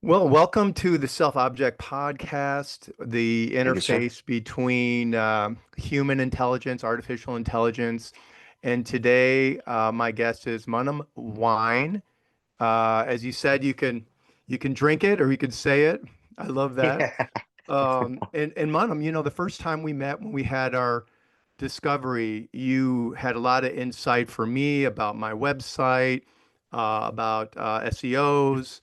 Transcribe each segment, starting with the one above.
Well, welcome to the Self Object Podcast, the Thank you, sir. interface between human intelligence, artificial intelligence. And today, my guest is Munim Wine. As you said, you can drink it or you can say it. I love that. Yeah, And Munim, the first time we met when we had our discovery, you had a lot of insight for me about my website, about SEOs.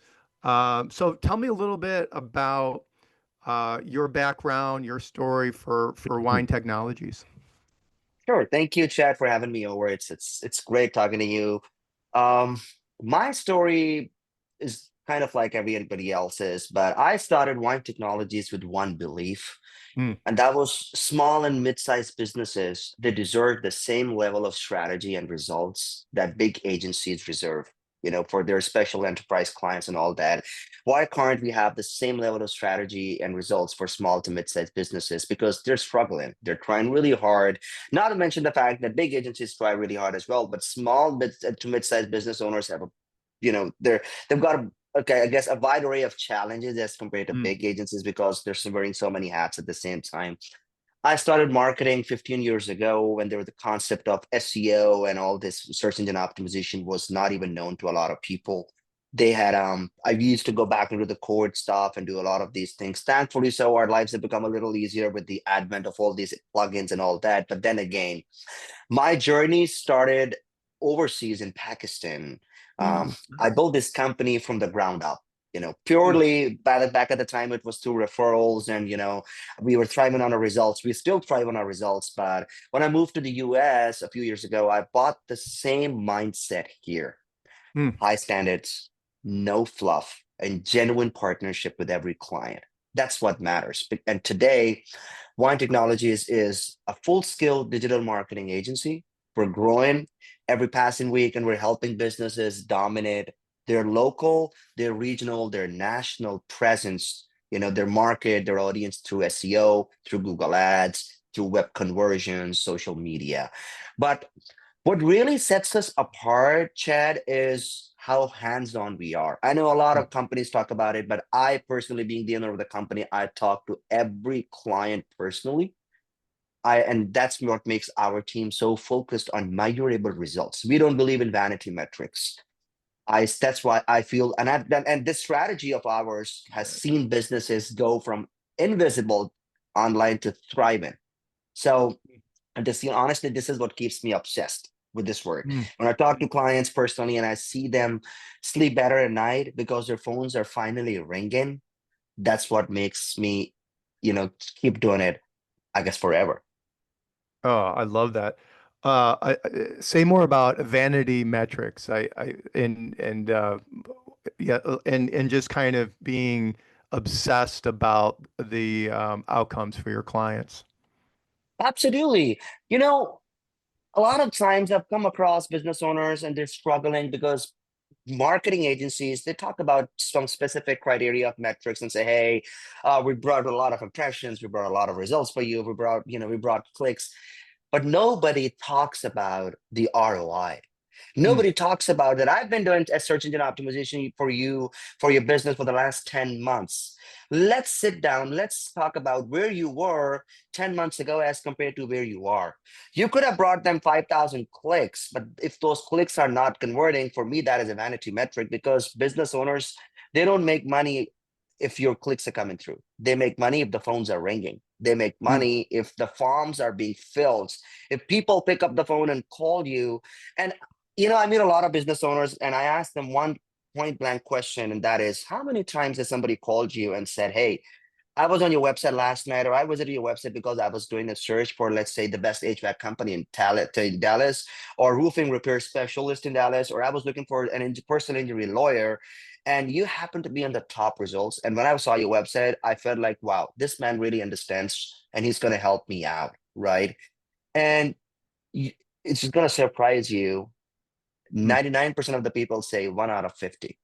So tell me a little bit about your background, your story for Wine Technologies. sure. Thank you, Chad, for having me over. It's great talking to you. Um, my story is kind of like everybody else's, but I started Wine Technologies with one belief, Hmm. and that was small and mid-sized businesses. They deserve the same level of strategy and results that big agencies reserve, for their special enterprise clients and all that. Why can't we have the same level of strategy and results for small to mid-sized businesses? Because they're struggling. They're trying really hard. Not to mention the fact that big agencies try really hard as well, but small to mid-sized business owners have they've got okay, I guess a wide array of challenges as compared to Hmm. big agencies because they're wearing so many hats at the same time. I started marketing 15 years ago when there was the concept of SEO and all this search engine optimization was not even known to a lot of people. They had I used to go back into the code stuff and do a lot of these things. Thankfully, so our lives have become a little easier with the advent of all these plugins and all that. But then again, my journey started overseas in Pakistan. Hmm. I built this company from the ground up. Purely back at the time, it was through referrals, and we were thriving on our results. We still thrive on our results, but when I moved to the US a few years ago, I bought the same mindset here: Hmm. high standards, no fluff, and genuine partnership with every client. That's what matters. And today, Wine Technologies is a full-scale digital marketing agency. We're growing every passing week, and we're helping businesses dominate their local, their regional, their national presence, their market, their audience through SEO, through Google Ads, through web conversions, social media. But what really sets us apart, Chad, is how hands-on we are. I know a lot of companies talk about it, but I personally, being the owner of the company, I talk to every client personally. And that's what makes our team so focused on measurable results. We don't believe in vanity metrics. That's why I feel, and I've done, and this strategy of ours has seen businesses go from invisible online to thriving. So, and this, honestly, this is what keeps me obsessed with this work. Hmm. When I talk to clients personally and I see them sleep better at night because their phones are finally ringing, that's what makes me, keep doing it, I guess, forever. Oh, I love that. Say more about vanity metrics. Yeah, and just kind of being obsessed about the outcomes for your clients. Absolutely. You know, a lot of times I've come across business owners and they're struggling because marketing agencies, they talk about some specific criteria of metrics and say, hey, we brought a lot of impressions, we brought a lot of results for you, we brought clicks, but nobody talks about the ROI. Hmm. Nobody talks about that. I've been doing a search engine optimization for you, for your business for the last 10 months. Let's sit down. Let's talk about where you were 10 months ago as compared to where you are. You could have brought them 5,000 clicks, but if those clicks are not converting, for me, that is a vanity metric because business owners, they don't make money if your clicks are coming through. They make money if the phones are ringing. They make Hmm. money if the forms are being filled. If people pick up the phone and call you, and I meet a lot of business owners and I ask them one point blank question, and that is, how many times has somebody called you and said, hey, I was on your website last night, or I visited your website because I was doing a search for, let's say, the best HVAC company in Dallas, or roofing repair specialist in Dallas, or I was looking for an personal injury lawyer, and you happen to be on the top results. And when I saw your website, I felt like, wow, this man really understands, and he's going to help me out, right? And you, it's just going to surprise you. Hmm. 99% of the people say 1 out of 50.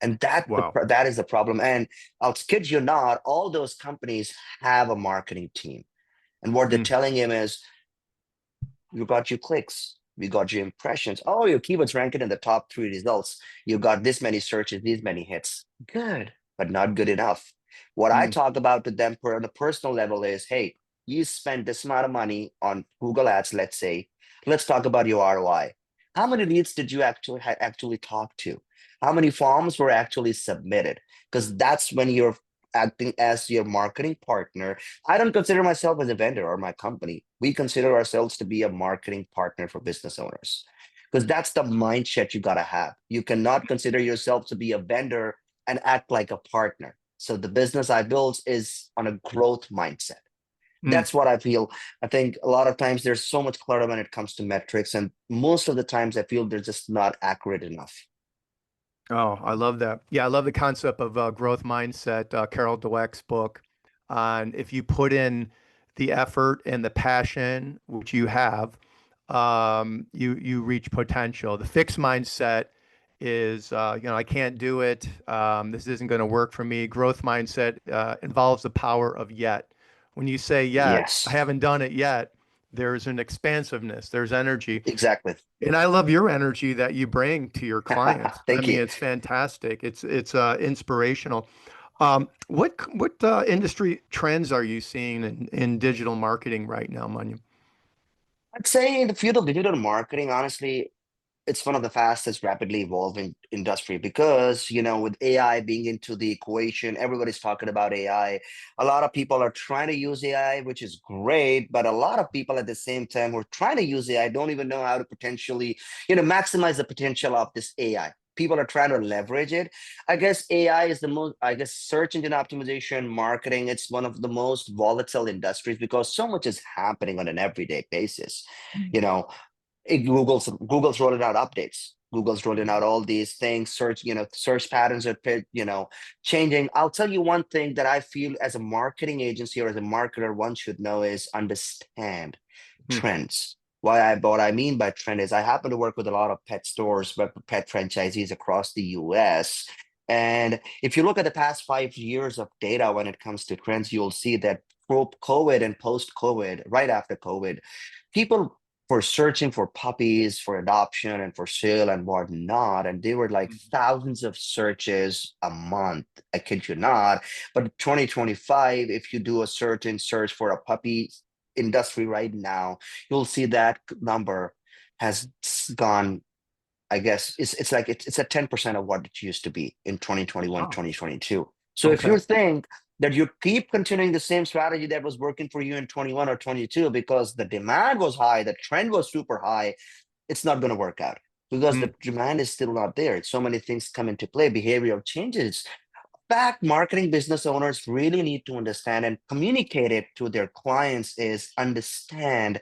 And Wow. that is the problem. And I'll kid you not, all those companies have a marketing team. And what they're Hmm. telling him is, we got you clicks. We got your impressions. Oh, your keywords ranking in the top three results. You got this many searches, these many hits. Good, but not good enough. What I Mm, talk about to them on a personal level is, hey, you spend this amount of money on Google Ads, let's say. Let's talk about your ROI. How many leads did you actually talk to? How many forms were actually submitted? Because that's when you're acting as your marketing partner. I don't consider myself as a vendor or my company. We consider ourselves to be a marketing partner for business owners because that's the mindset you got to have. You cannot consider yourself to be a vendor and act like a partner. So the business I built is on a growth mindset. mm. That's what I feel. I think a lot of times there's so much clutter when it comes to metrics, and most of the times I feel they're just not accurate enough. Oh, I love that. Yeah, I love the concept of growth mindset, Carol Dweck's book. On if you put in the effort and the passion, which you have, you reach potential. The fixed mindset is, I can't do it. This isn't going to work for me. Growth mindset involves the power of yet. When you say yet, I Yes, haven't done it yet, there's an expansiveness, there's energy. exactly. And I love your energy that you bring to your clients. I Thank mean, you. it's fantastic. It's inspirational. What industry trends are you seeing in digital marketing right now, Munim? I'd say in the field of digital marketing, honestly, it's one of the fastest rapidly evolving industry because with AI being into the equation, everybody's talking about AI. A lot of people are trying to use AI, which is great, but a lot of people at the same time who are trying to use AI don't even know how to potentially maximize the potential of this AI. People are trying to leverage it. I guess AI is the most, I guess, search engine optimization, marketing, it's one of the most volatile industries because so much is happening on an everyday basis. Mm. you know Google's rolling out updates. Google's rolling out all these things. Search patterns are changing. I'll tell you one thing that I feel as a marketing agency or as a marketer, one should know is understand Hmm. trends. What I mean by trend is I happen to work with a lot of pet stores, but pet franchisees across the US. And if you look at the past 5 years of data when it comes to trends, you'll see that COVID and post-COVID, right after COVID, people for searching for puppies for adoption and for sale and whatnot. And they were like thousands of searches a month. I kid you not. But 2025, if you do a certain search for a puppy industry right now, you'll see that number has gone. I guess it's like it's at 10% of what it used to be in 2021, Oh, 2022. So if okay. you think that you keep continuing the same strategy that was working for you in 21 or 22 because the demand was high, the trend was super high, it's not going to work out because Mm, the demand is still not there. So many things come into play, behavioral changes. Fact, marketing business owners really need to understand and communicate it to their clients is understand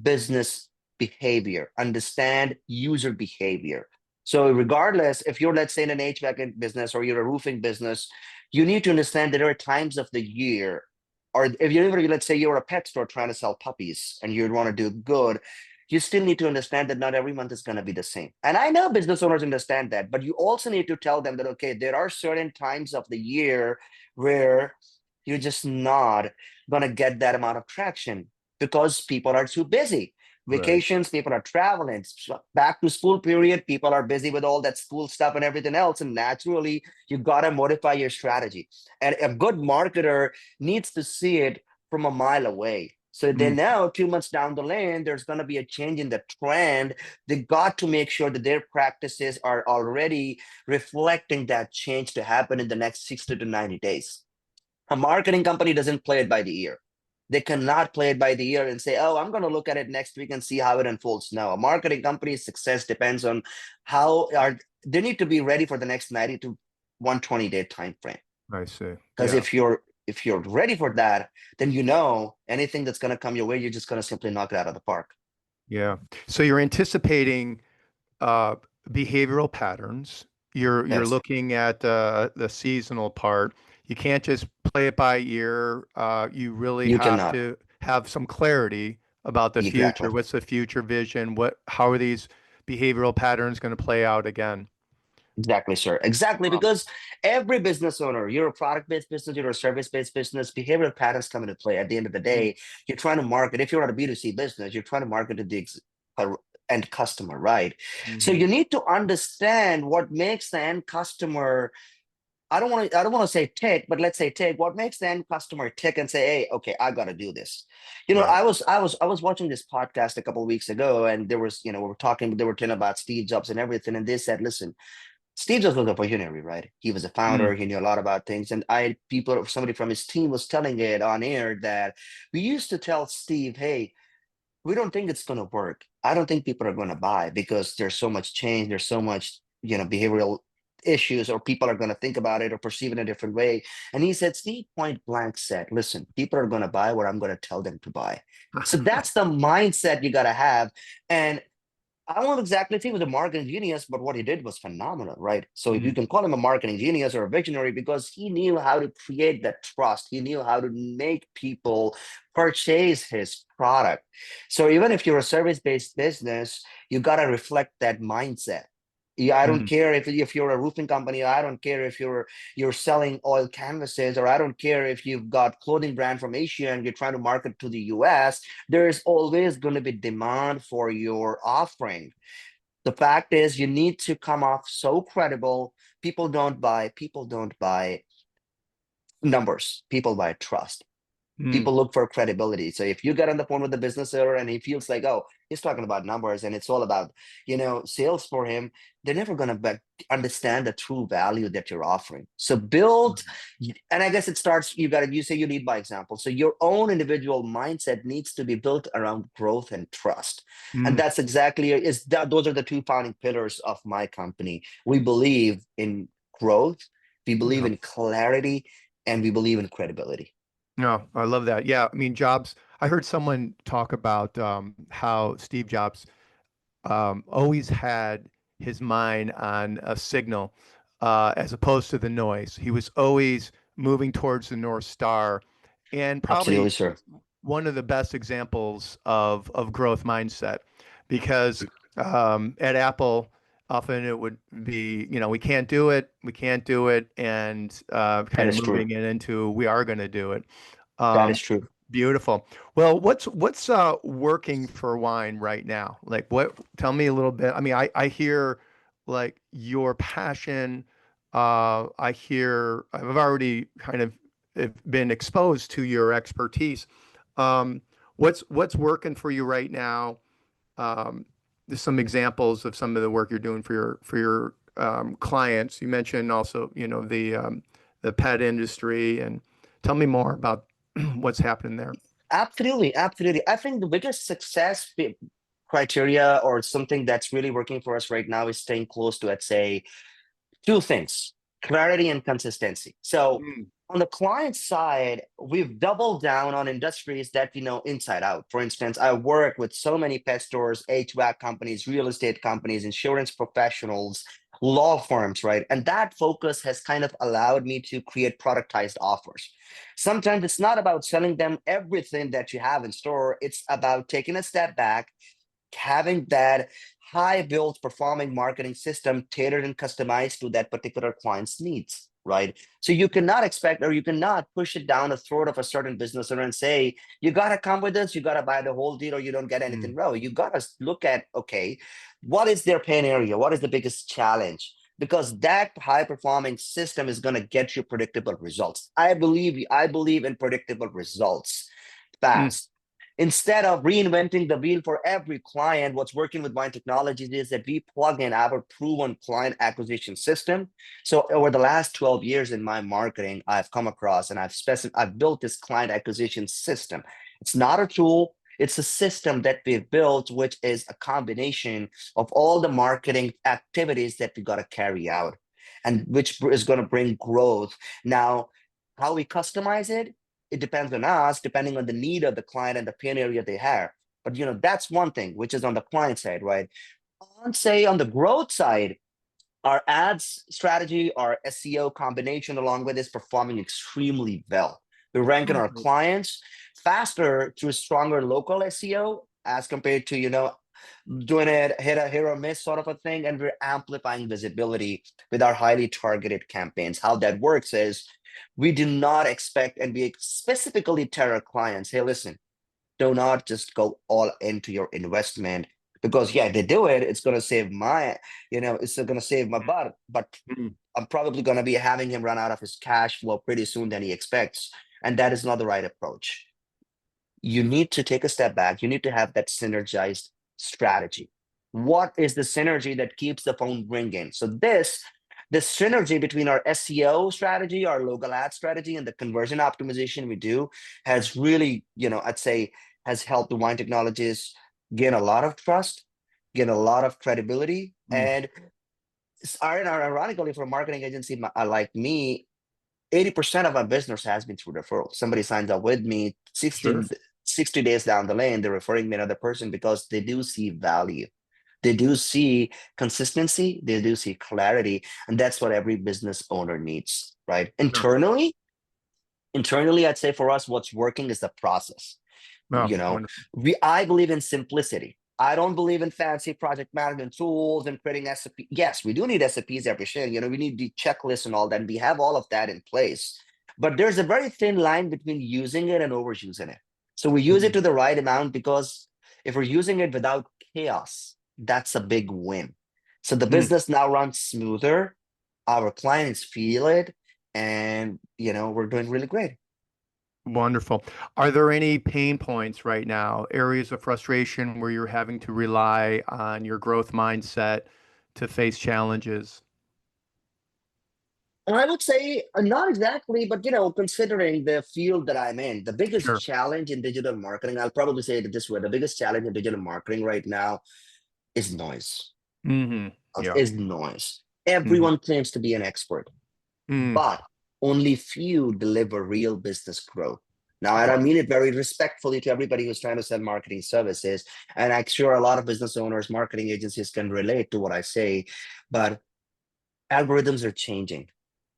business behavior, understand user behavior. So regardless, if you're, let's say, in an HVAC business or you're a roofing business, you need to understand that there are times of the year, or if you're, let's say you're a pet store trying to sell puppies and you want to do good, you still need to understand that not every month is going to be the same. And I know business owners understand that, but you also need to tell them that, okay, there are certain times of the year where you're just not going to get that amount of traction because people are too busy. right. Vacations, people are traveling. Back to school period, people are busy with all that school stuff and everything else. And naturally, you got to modify your strategy. And a good marketer needs to see it from a mile away. So they Mm, know 2 months down the lane, there's going to be a change in the trend. They got to make sure that their practices are already reflecting that change to happen in the next 60 to 90 days. A marketing company doesn't play it by the ear. They cannot play it by the ear and say, oh, I'm going to look at it next week and see how it unfolds. No, a marketing company's success depends on how are they need to be ready for the next 90 to 120-day time frame. I see. Because Yeah. if you're ready for that, then anything that's going to come your way, you're just going to simply knock it out of the park. Yeah. So you're anticipating uh, behavioral patterns. You're Yes, looking at the seasonal part. You can't just play it by ear. You really you have cannot. to have some clarity about the Exactly. future. What's the future vision? How are these behavioral patterns going to play out again? Exactly, sir. Exactly, Um, because every business owner, you're a product-based business, you're a service-based business, behavioral patterns come into play. At the end of the mm, day, you're trying to market. If you're not a B2C business, you're trying to market to the end customer, right? So Hmm. you need to understand what makes the end customer. I don't want to say tick, but let's say tick. What makes the end customer tick and say, hey, okay, I got to do this. Right. I was watching this podcast a couple of weeks ago, and there was, we were talking, they were talking about Steve Jobs and everything, and they said, listen, Steve Jobs was a visionary, right? He was a founder. Mm. He knew a lot about things. And somebody from his team was telling it on air that we used to tell Steve, hey, we don't think it's going to work. I don't think people are going to buy because there's so much change. There's so much, behavioral issues, or people are going to think about it or perceive it in a different way. And he said, Steve point blank said, listen, people are going to buy what I'm going to tell them to buy. So that's the mindset you got to have. And I won't exactly say he was a marketing genius, but what he did was phenomenal, right? So if you Mm. can call him a marketing genius or a visionary, because he knew how to create that trust, he knew how to make people purchase his product. So even if you're a service-based business, you got to reflect that mindset. Yeah, I don't Mm. care if you're a roofing company. I don't care if you're selling oil canvases, or I don't care if you've got clothing brand from Asia and you're trying to market to the US. There's always going to be demand for your offering. The fact is, you need to come off so credible. People don't buy numbers. People buy trust. Mm. People look for credibility. So if you get on the phone with the business owner and he feels like, oh, he's talking about numbers and it's all about, sales for him, they're never going to understand the true value that you're offering. So build, and I guess it starts, you say you lead by example. So your own individual mindset needs to be built around growth and trust. And Mm. that's exactly, those are the two founding pillars of my company. We believe in growth, we believe No, in clarity, and we believe in credibility. no, I love that. Yeah, I mean, Jobs. I heard someone talk about how Steve Jobs always had his mind on a signal as opposed to the noise. He was always moving towards the North Star, and Absolutely, probably sir. one of the best examples of growth mindset, because at Apple, often it would be, we can't do it, and That kind of is true. moving it into we are going to do it. That is Um, true. Beautiful. Well, what's working for wine right now? Like what, tell me a little bit. I mean, I hear like your passion. I've already kind of been exposed to your expertise. Um, what's working for you right now? Um, there's some examples of some of the work you're doing for your clients. You mentioned also, the pet industry, and tell me more about what's happening there. Absolutely, absolutely. I think the biggest criteria, or something that's really working for us right now, is staying close to, let's say, two things: clarity and consistency. So Mm. on the client side, we've doubled down on industries that inside out. For instance, I work with so many pet stores, HVAC companies, real estate companies, insurance professionals, law firms, right? And that focus has kind of allowed me to create productized offers. Sometimes it's not about selling them everything that you have in store. It's about taking a step back, having that high built performing marketing system tailored and customized to that particular client's needs, right? So you cannot expect, or you cannot push it down the throat of a certain business owner and say, you got to come with this, you got to buy the whole deal, or you don't get anything. Mm. No, you got to look at, okay, what is their pain area? What is the biggest challenge? Because that high performing system is going to get you predictable results. I believe in predictable results Mm. fast. Instead of reinventing the wheel for every client, what's working with Wine Technologies is that we plug in our proven client acquisition system. So over the last 12 years in my marketing, I've come across and I've built this client acquisition system. It's not a tool. It's a system that we've built, which is a combination of all the marketing activities that we got to carry out, and which is going to bring growth. Now, how we customize it, it depends on us, depending on the need of the client and the pain area they have. But that's one thing, which is on the client side, right? On the growth side, our ads strategy, our SEO combination along with this performing extremely well. We're ranking our Okay. clients faster through stronger local SEO as compared to, doing it hit or miss sort of a thing. And we're amplifying visibility with our highly targeted campaigns. How that works is we do not expect, and we specifically tell our clients, hey, listen, do not just go all into your investment. because yeah, they do it, it's going to save my, it's going to save my butt, but Mm. I'm probably going to be having him run out of his cash flow pretty soon than he expects. And that is not the right approach. You need to take a step back. You need to have that synergized strategy. What is the synergy that keeps the phone ringing? So this synergy between our SEO strategy, our local ad strategy, and the conversion optimization we do has really, I'd say has helped the wine technologists gain a lot of trust, gain a lot of credibility. Mm. And ironically, for a marketing agency like me, 80% of my business has been through referrals. Somebody signs up with me, Sure. 60 days down the lane, they're referring me another person because they do see value. They do see consistency, they do see clarity, and that's what every business owner needs, right? Sure. Internally, I'd say for us, what's working is the process. Oh, You know, wonderful. I believe in simplicity. I don't believe in fancy project management tools and creating SOP. Yes, we do need SOPs every year. We need the checklist and all that. And we have all of that in place. But there's a very thin line between using it and overusing it. So we use it Mm. to the right amount, because if we're using it without chaos, that's a big win. So the Mm. business now runs smoother. Our clients feel it, and we're doing really great. Wonderful. Are there any pain points right now, areas of frustration where you're having to rely on your growth mindset to face challenges? I would say not exactly, but considering the field that I'm in, the biggest Sure. challenge in digital marketing, I'll probably say it this way: the biggest challenge in digital marketing right now is noise. Hmm. Yeah. Is noise. Hmm. Everyone claims to be an expert, Mm. but only few deliver real business growth. Now, and I Wow. mean it very respectfully to everybody who's trying to sell marketing services, and I'm sure a lot of business owners, marketing agencies can relate to what I say, but algorithms are changing.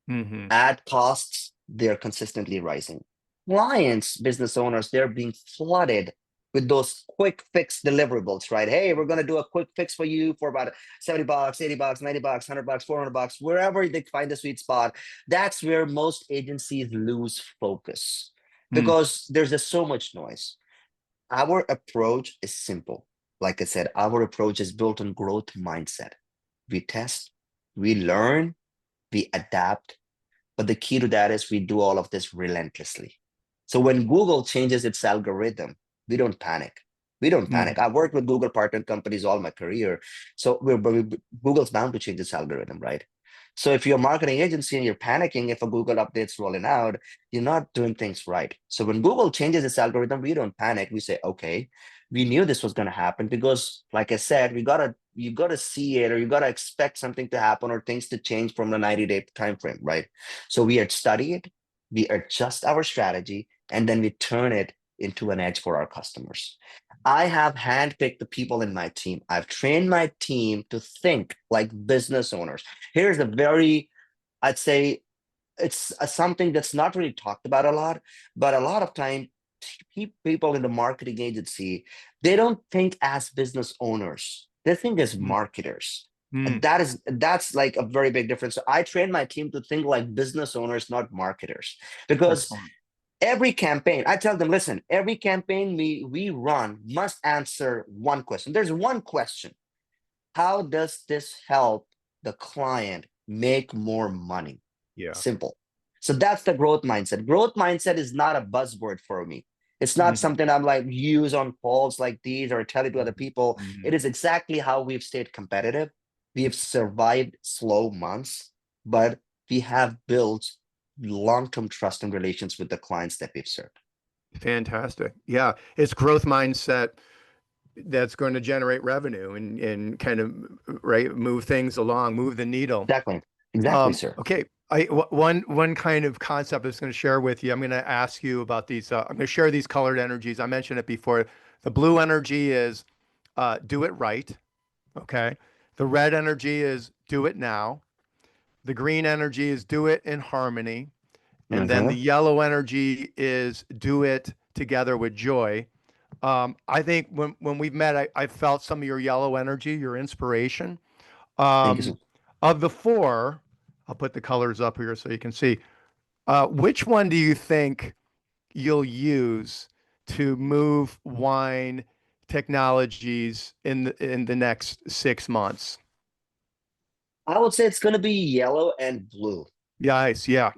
Hmm. Ad costs, they're consistently rising. Clients, business owners, they're being flooded with those quick fix deliverables, right? Hey, we're going to do a quick fix for you for about $70, $80, $90, $100, $400, wherever they find the sweet spot. That's where most agencies lose focus Mm. because there's just so much noise. Our approach is simple. Like I said, our approach is built on growth mindset. We test, we learn, we adapt, but the key to that is we do all of this relentlessly. So when Google changes its algorithm, we don't panic. We don't panic. Mm. I've worked with Google partner companies all my career. So Google's bound to change its algorithm, right? So if you're a marketing agency and you're panicking if a Google update's rolling out, you're not doing things right. So when Google changes its algorithm, we don't panic. We say, okay, we knew this was going to happen because, like I said, you gotta see it, or you gotta expect something to happen or things to change from the 90-day time frame, right? So we had studied, we adjust our strategy, and then we turn it into an edge for our customers. I have handpicked the people in my team. I've trained my team to think like business owners. Here's a very, I'd say, it's something that's not really talked about a lot, but a lot of time people in the marketing agency, they don't think as business owners, they think as Mm. marketers. And Mm. that's like a very big difference. So I train my team to think like business owners, not marketers, because Excellent. every campaign, I tell them, listen, every campaign we run must answer one question. There's one question: how does this help the client make more money? Yeah. Simple. So that's the growth mindset. Growth mindset is not a buzzword for me. It's not Hmm. something I'm like use on calls like these or tell it to other people. Hmm. It is exactly how we've stayed competitive. We have survived slow months, but we have built long-term trust and relations with the clients that we've served. Fantastic. Yeah. It's growth mindset that's going to generate revenue and kind of right move things along, move the needle. Exactly. Exactly, sir. Okay. One kind of concept I was going to share with you. I'm going to ask you about these. I'm going to share these colored energies. I mentioned it before. The blue energy is do it right. Okay. The red energy is do it now. The green energy is do it in harmony. And then the Mhm. yellow energy is do it together with joy. I think when we've met, I felt some of your yellow energy, your inspiration. Thank you, Um, sir. of the four, I'll put the colors up here so you can see. Which one do you think you'll use to move wine technologies in the next 6 months? I would say it's going to be yellow and blue. Yes, yeah,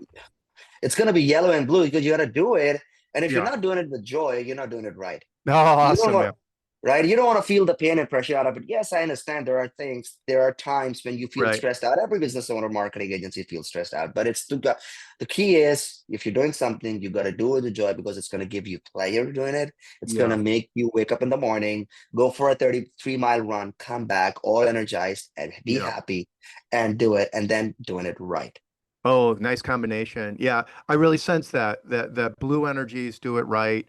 It's going to be yellow and blue because you got to do it. And if you're yeah. not doing it with joy, you're not doing it right. Oh, You don't awesome, want, yeah. right? You don't want to feel the pain and pressure out of it. Yes, I understand there are times when you feel Right. stressed out. Every business owner, marketing agency feels stressed out. But the key is if you're doing something, you got to do it with joy because it's going to give you pleasure doing it. It's going Yeah. to make you wake up in the morning, go for a 33-mile run, come back all energized and be Yeah. happy and do it, and then doing it right. Oh, nice combination. Yeah, I really sense that blue energies do it right.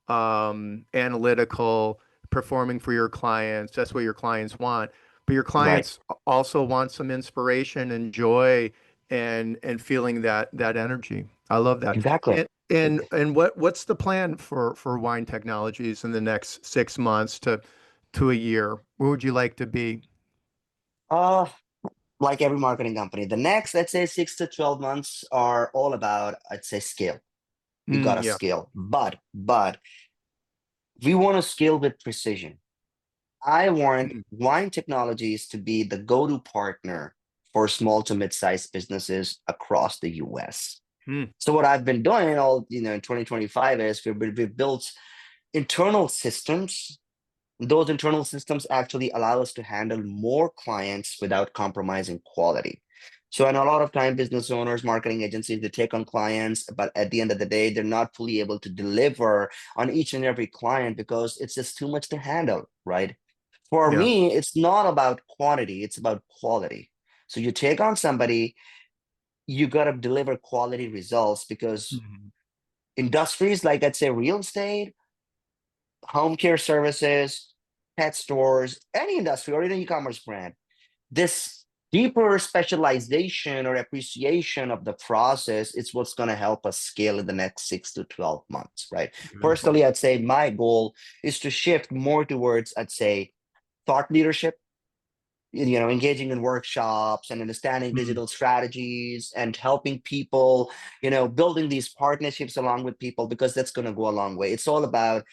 Analytical, performing for your clients. That's what your clients want. But your Right. clients also want some inspiration and joy and feeling that energy. I love that. Exactly. And what's the plan for Wine Technologies in the next 6 months to a year? Where would you like to be? Uh, like every marketing company, the next, let's say 6 to 12 months are all about, I'd say, scale. You got to Yeah. scale, but we want to scale with precision. I want Mm, Wine Technologies to be the go-to partner for small to mid-sized businesses across the US. mm, So what I've been doing all, in 2025 is we've built internal systems. Those internal systems actually allow us to handle more clients without compromising quality. So, and a lot of time, business owners, marketing agencies, they take on clients, but at the end of the day, they're not fully able to deliver on each and every client because it's just too much to handle, right? For yeah. me, it's not about quantity, it's about quality. So you take on somebody, you got to deliver quality results because Mhm. industries like, I'd say, real estate, home care services, pet stores, any industry or even e-commerce brand, this deeper specialization or appreciation of the process is what's going to help us scale in the next 6 to 12 months, right? Beautiful. Personally, I'd say my goal is to shift more towards, I'd say, thought leadership, engaging in workshops and understanding Mm, digital strategies and helping people, building these partnerships along with people because that's going to go a long way. It's all about,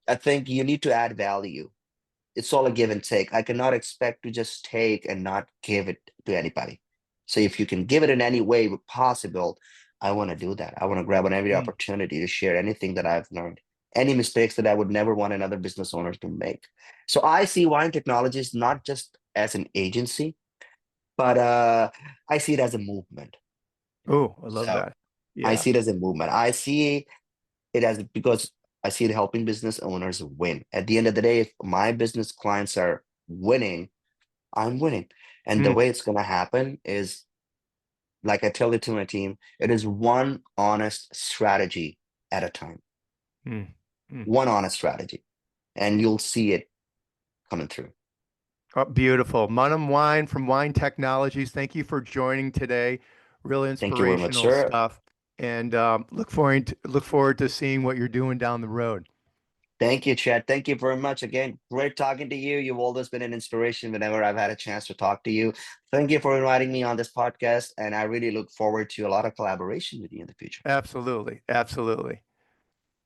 I think you need to add value. It's all a give and take. I cannot expect to just take and not give it to anybody. So if you can give it in any way possible, I want to do that. I want to grab on every mm. opportunity to share anything that I've learned, any mistakes that I would never want another business owner to make. So I see Wine Technologies not just as an agency, but I see it as a movement. Oh, I love So that. I Yeah. see it as a movement. I see it as because I see it helping business owners win. At the end of the day, if my business clients are winning, I'm winning. And the Mm, way it's going to happen is, like I tell it to my team, it is one honest strategy at a time, mm, mm. one honest strategy, and you'll see it coming through. Oh, beautiful. Munim Wine from Wine Technologies. Thank you for joining today. Real Thank you very much, inspirational sir. stuff. And look forward to seeing what you're doing down the road. Thank you, Chad. Thank you very much. Again, great talking to you. You've always been an inspiration whenever I've had a chance to talk to you. Thank you for inviting me on this podcast. And I really look forward to a lot of collaboration with you in the future. Absolutely. Absolutely.